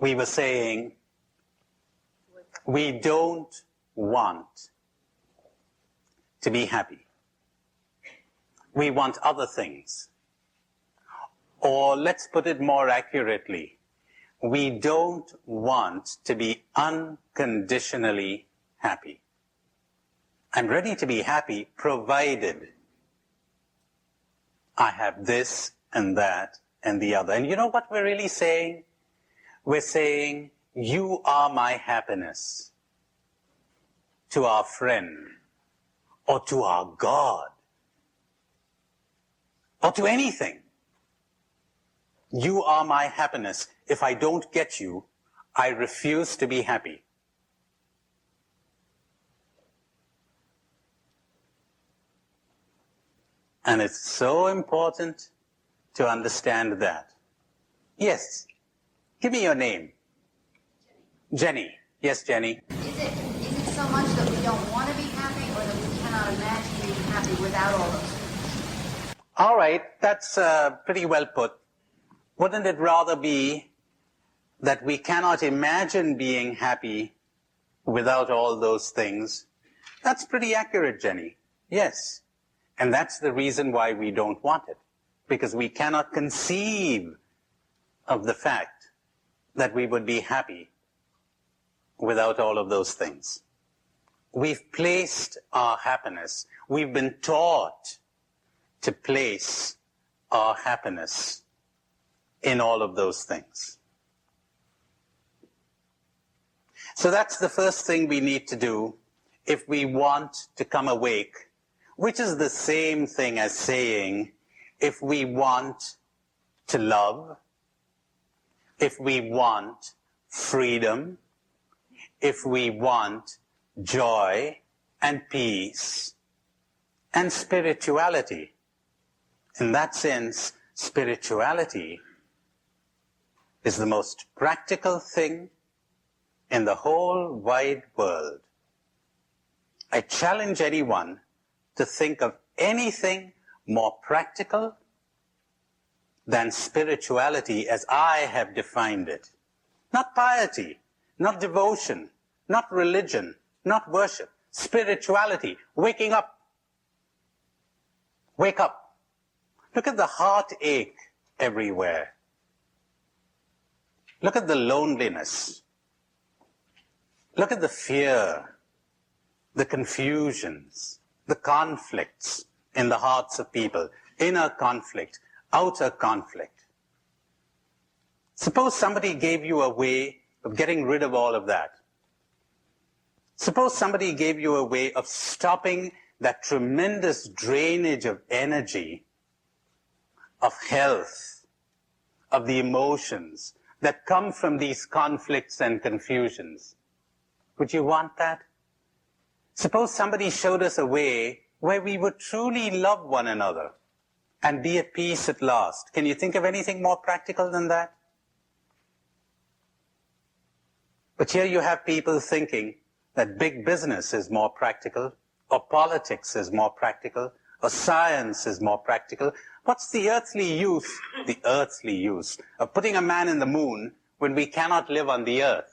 we were saying we don't want to be happy. We want other things. Or let's put it more accurately, we don't want to be unconditionally happy. I'm ready to be happy provided I have this and that and the other. And you know what we're really saying? We're saying, you are my happiness, to our friend, or to our God, or to anything. You are my happiness. If I don't get you, I refuse to be happy. And it's so important to understand that. Yes. Give me your name. Jenny. Yes, Jenny. Is it so much that we don't want to be happy, or that we cannot imagine being happy without all those things? All right, that's pretty well put. Wouldn't it rather be that we cannot imagine being happy without all those things? That's pretty accurate, Jenny. Yes. And that's the reason why we don't want it. Because we cannot conceive of the fact that we would be happy without all of those things. We've placed our happiness, we've been taught to place our happiness in all of those things. So that's the first thing we need to do if we want to come awake, which is the same thing as saying, if we want to love, if we want freedom, if we want joy and peace and spirituality. In that sense, spirituality is the most practical thing in the whole wide world. I challenge anyone to think of anything more practical than spirituality as I have defined it. Not piety, not devotion, not religion, not worship. Spirituality, waking up. Wake up. Look at the heartache everywhere. Look at the loneliness. Look at the fear, the confusions, the conflicts in the hearts of people. Inner conflict, outer conflict. Suppose somebody gave you a way of getting rid of all of that. Suppose somebody gave you a way of stopping that tremendous drainage of energy, of health, of the emotions that come from these conflicts and confusions. Would you want that? Suppose somebody showed us a way where we would truly love one another and be at peace at last. Can you think of anything more practical than that? But here you have people thinking that big business is more practical, or politics is more practical, or science is more practical. What's the earthly use of putting a man in the moon when we cannot live on the earth?